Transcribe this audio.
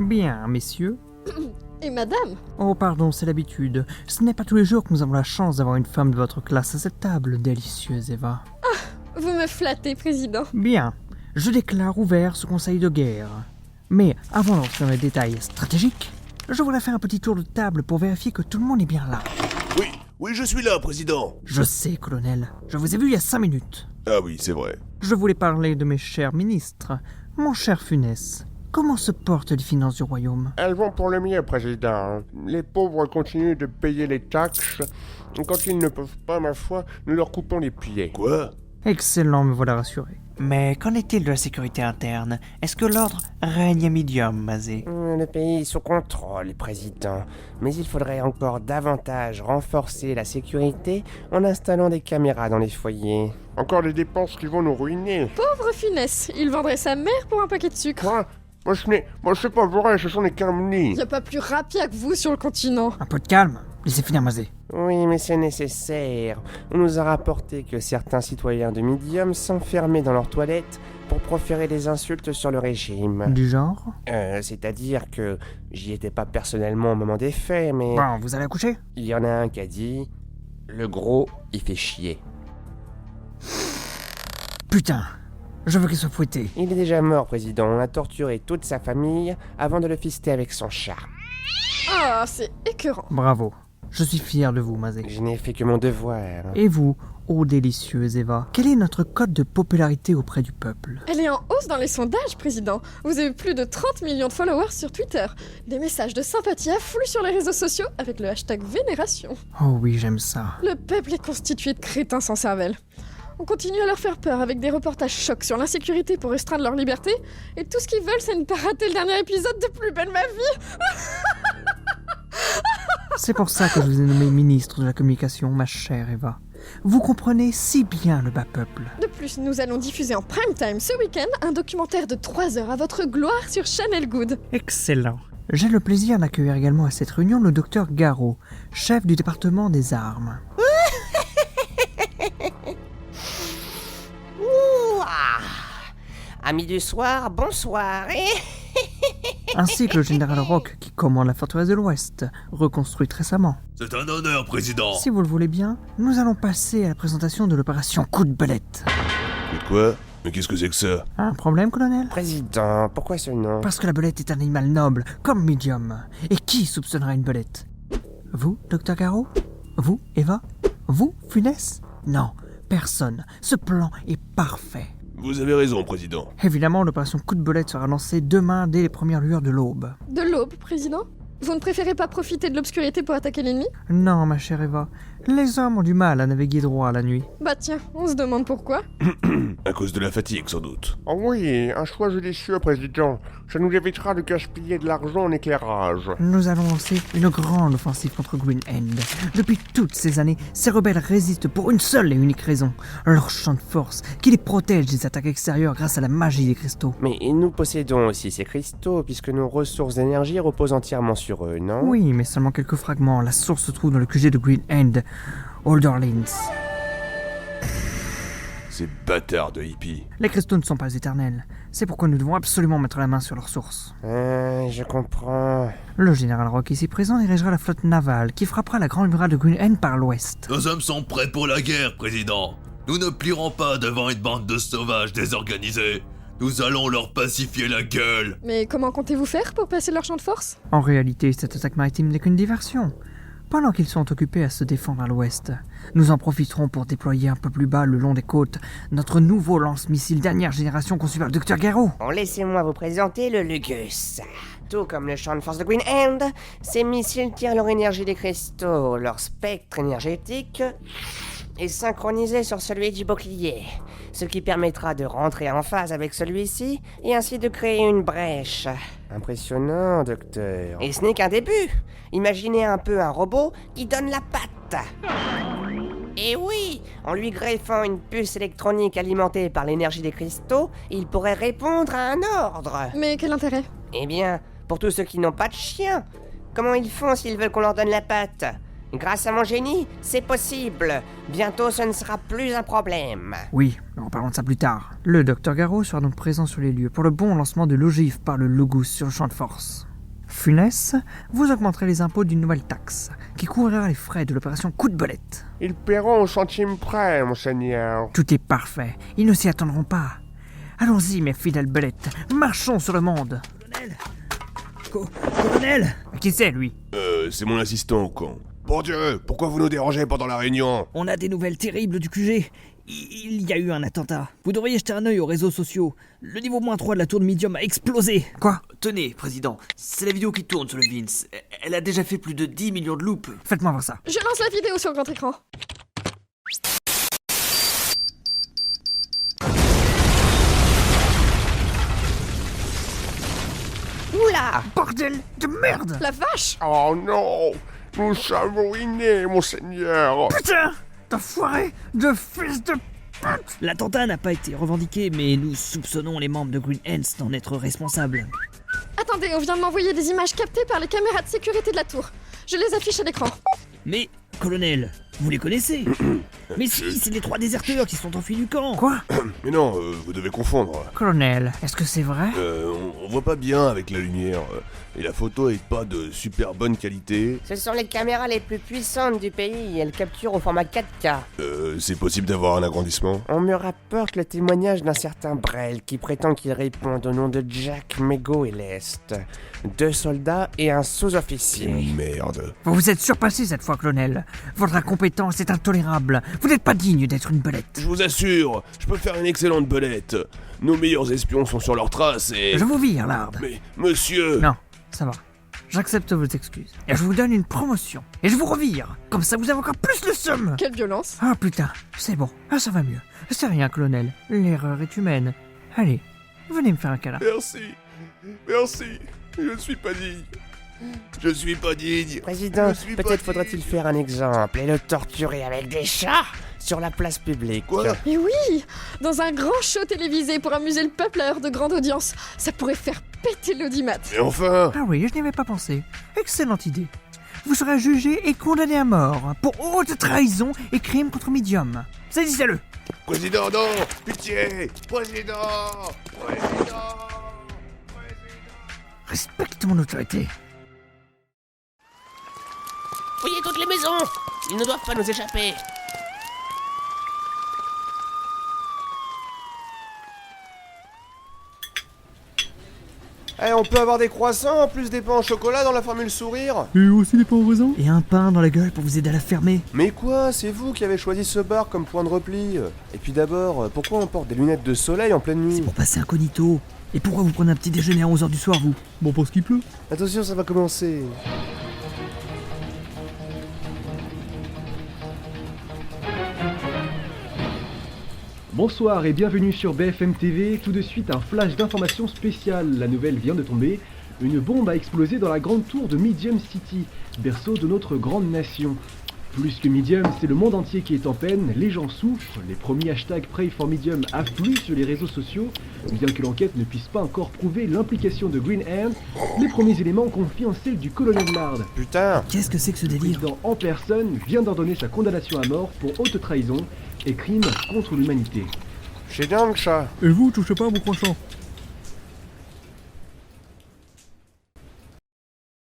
Bien, messieurs. Et madame? Oh pardon, c'est l'habitude. Ce n'est pas tous les jours que nous avons la chance d'avoir une femme de votre classe à cette table, délicieuse Eva. Vous me flattez, président. Bien, je déclare ouvert ce conseil de guerre. Mais avant d'entrer dans les détails stratégiques, je voudrais faire un petit tour de table pour vérifier que tout le monde est bien là. Oui, je suis là, président. Je sais, colonel. Je vous ai vu il y a 5 minutes. Ah oui, c'est vrai. Je voulais parler de mes chers ministres. Mon cher Funès, comment se portent les finances du royaume? Elles vont pour le mieux, président. Les pauvres continuent de payer les taxes. Quand ils ne peuvent pas, ma foi, nous leur coupons les pieds. Quoi? Excellent, me voilà rassuré. Mais qu'en est-il de la sécurité interne? Est-ce que l'ordre règne à medium, Mazé? Le pays est sous contrôle, président. Mais il faudrait encore davantage renforcer la sécurité en installant des caméras dans les foyers. Encore des dépenses qui vont nous ruiner. Pauvre Funès, il vendrait sa mère pour un paquet de sucre. Quoi? Moi, c'est pas vrai, ce sont des calomnies. Y a pas plus rapia que vous sur le continent. Un peu de calme. Laissez finir Mazé. Oui, mais c'est nécessaire. On nous a rapporté que certains citoyens de Medium s'enfermaient dans leurs toilettes pour proférer des insultes sur le régime. Du genre? C'est-à-dire que j'y étais pas personnellement au moment des faits, mais Bon, vous allez accoucher? il y en a un qui a dit « Le gros, il fait chier ». Putain, je veux qu'il soit fouetté. Il est déjà mort, président. On a torturé toute sa famille avant de le fister avec son chat. Ah, c'est écœurant. Bravo. Je suis fier de vous, Mazé. Je n'ai fait que mon devoir. Et vous, ô délicieuse Eva, quel est notre code de popularité auprès du peuple? Elle est en hausse dans les sondages, président. Vous avez plus de 30 millions de followers sur Twitter. Des messages de sympathie affluent sur les réseaux sociaux avec le hashtag Vénération. Oh oui, j'aime ça. Le peuple est constitué de crétins sans cervelle. On continue à leur faire peur avec des reportages chocs sur l'insécurité pour restreindre leur liberté. Et tout ce qu'ils veulent, c'est ne pas rater le dernier épisode de Plus belle ma vie. C'est pour ça que je vous ai nommé ministre de la communication, ma chère Eva. Vous comprenez si bien le bas peuple. De plus, nous allons diffuser en prime time ce week-end un documentaire de 3 heures à votre gloire sur Channel Good. Excellent. J'ai le plaisir d'accueillir également à cette réunion le docteur Garot, chef du département des armes. Amis du soir, bonsoir. Ainsi que le général Rock qui commande la forteresse de l'Ouest, reconstruite récemment. C'est un honneur, président. Si vous le voulez bien, nous allons passer à la présentation de l'opération Coup de belette. Coup de quoi? Mais qu'est-ce que c'est que ça? Un problème, colonel? Président, pourquoi ce nom? Parce que la belette est un animal noble, comme Medium. Et qui soupçonnera une belette? Vous, docteur Garot? Vous, Eva? Vous, Funès? Non, personne. Ce plan est parfait. Vous avez raison, président. Évidemment, l'opération Coup de belette sera lancée demain dès les premières lueurs de l'aube. De l'aube, président? Vous ne préférez pas profiter de l'obscurité pour attaquer l'ennemi? Non, ma chère Eva, les hommes ont du mal à naviguer droit la nuit. Bah tiens, on se demande pourquoi. À cause de la fatigue, sans doute. Oh oui, un choix judicieux, président. Ça nous évitera de gaspiller de l'argent en éclairage. Nous allons lancer une grande offensive contre Green End. Depuis toutes ces années, ces rebelles résistent pour une seule et unique raison. Leur champ de force, qui les protège des attaques extérieures grâce à la magie des cristaux. Mais nous possédons aussi ces cristaux, puisque nos ressources d'énergie reposent entièrement sur eux, non? Oui, mais seulement quelques fragments. La source se trouve dans le QG de Green End, Alderlins. Ces bâtards de hippies. Les cristaux ne sont pas éternels. C'est pourquoi nous devons absolument mettre la main sur leur source. Je comprends. Le général Rock ici présent dirigera la flotte navale qui frappera la grande muraille de Green End par l'ouest. Nos hommes sont prêts pour la guerre, président. Nous ne plierons pas devant une bande de sauvages désorganisés. Nous allons leur pacifier la gueule. Mais comment comptez-vous faire pour passer leur champ de force? En réalité, cette attaque maritime n'est qu'une diversion. Pendant qu'ils sont occupés à se défendre à l'ouest, nous en profiterons pour déployer un peu plus bas le long des côtes notre nouveau lance-missile dernière génération conçu par le Dr Garot. Bon, laissez-moi vous présenter le Lugus. Tout comme le champ de force de Green End, ces missiles tirent leur énergie des cristaux. Leur spectre énergétique est synchronisé sur celui du bouclier, ce qui permettra de rentrer en phase avec celui-ci et ainsi de créer une brèche. Impressionnant, docteur. Et ce n'est qu'un début. Imaginez un peu un robot qui donne la patte. Et oui, en lui greffant une puce électronique alimentée par l'énergie des cristaux, il pourrait répondre à un ordre. Mais quel intérêt? Eh bien, pour tous ceux qui n'ont pas de chien, comment ils font s'ils veulent qu'on leur donne la patte? Grâce à mon génie, c'est possible. Bientôt, ce ne sera plus un problème. Oui, en parlons de ça plus tard. Le Dr Garot sera donc présent sur les lieux pour le bon lancement de l'ogive par le Lugus sur le champ de force. Funès, vous augmenterez les impôts d'une nouvelle taxe, qui couvrira les frais de l'opération coup de bolette. Ils paieront au centime près, monseigneur. Tout est parfait, ils ne s'y attendront pas. Allons-y, mes fidèles belettes, marchons sur le monde. Colonel Qui c'est, lui? C'est mon assistant au camp. Bon Dieu, pourquoi vous nous dérangez pendant la réunion? On a des nouvelles terribles du QG. Il y a eu un attentat. Vous devriez jeter un œil aux réseaux sociaux. Le niveau -3 de la tour de Medium a explosé. Quoi? Tenez, président, c'est la vidéo qui tourne sur le Vince. Elle a déjà fait plus de 10 millions de loops. Faites-moi voir ça. Je lance la vidéo sur le grand écran. Oula! Bordel de merde! La vache! Oh non! Nous sommes ruinés, monseigneur! Putain! D'enfoiré! De fils de pute! L'attentat n'a pas été revendiqué, mais nous soupçonnons les membres de Green Hands d'en être responsables. Attendez, on vient de m'envoyer des images captées par les caméras de sécurité de la tour. Je les affiche à l'écran. Mais, colonel, vous les connaissez? Mais si, c'est les 3 déserteurs qui sont enfuis du camp. Quoi? Mais non, vous devez confondre. Colonel, est-ce que c'est vrai? On voit pas bien avec la lumière. Et la photo est pas de super bonne qualité. Ce sont les caméras les plus puissantes du pays. Elles capturent au format 4K. C'est possible d'avoir un agrandissement? On me rapporte le témoignage d'un certain Brel qui prétend qu'il répond au nom de Jack Mego et l'Est. 2 soldats et un sous-officier. Merde. Vous vous êtes surpassé cette fois, colonel. Votre incompétence est intolérable. Vous n'êtes pas digne d'être une belette. Je vous assure, je peux faire une excellente belette. Nos meilleurs espions sont sur leurs traces et... Je vous vire, Lard. Mais, monsieur... Non, ça va. J'accepte vos excuses. Et je vous donne une promotion. Et je vous revire. Comme ça, vous avez encore plus le seum. Quelle violence! Ah putain, c'est bon. Ah, ça va mieux. C'est rien, colonel. L'erreur est humaine. Allez, venez me faire un câlin. Merci. Merci. Je ne suis pas digne. Je suis pas digne. Président, Je suis pas peut-être digne. faudrait-il faire un exemple et le torturer avec des chats sur la place publique. Quoi? Mais oui! Dans un grand show télévisé pour amuser le peuple à heure de grande audience. Ça pourrait faire péter l'audimat. Mais enfin... Ah oui, je n'y avais pas pensé. Excellente idée. Vous serez jugé et condamné à mort pour haute trahison et crime contre médium. Saisissez-le. Président, non! Pitié! Président! Président! Respecte mon autorité. Fouillez toutes les maisons! Ils ne doivent pas nous échapper. Eh, on peut avoir des croissants en plus des pains au chocolat dans la formule sourire? Et aussi des pains au raisin. Et un pain dans la gueule pour vous aider à la fermer. Mais quoi? C'est vous qui avez choisi ce bar comme point de repli. Et puis d'abord, pourquoi on porte des lunettes de soleil en pleine nuit? C'est pour passer incognito. Et pourquoi vous prenez un petit déjeuner à 11h du soir, vous? Bon, parce qu'il pleut. Attention, ça va commencer. Bonsoir et bienvenue sur BFM TV. Tout de suite, un flash d'information spéciale. La nouvelle vient de tomber. Une bombe a explosé dans la grande tour de Medium City, berceau de notre grande nation. Plus que Medium, c'est le monde entier qui est en peine, les gens souffrent, les premiers hashtags Pray for Medium affluent sur les réseaux sociaux. Bien que l'enquête ne puisse pas encore prouver l'implication de Green Hand, les premiers éléments confient en celle du colonel Lard. Putain! Qu'est-ce que c'est que ce Le délire? président en personne vient d'ordonner sa condamnation à mort pour haute trahison et crime contre l'humanité. Chez Dancha. Et vous, touchez pas à mon croissant.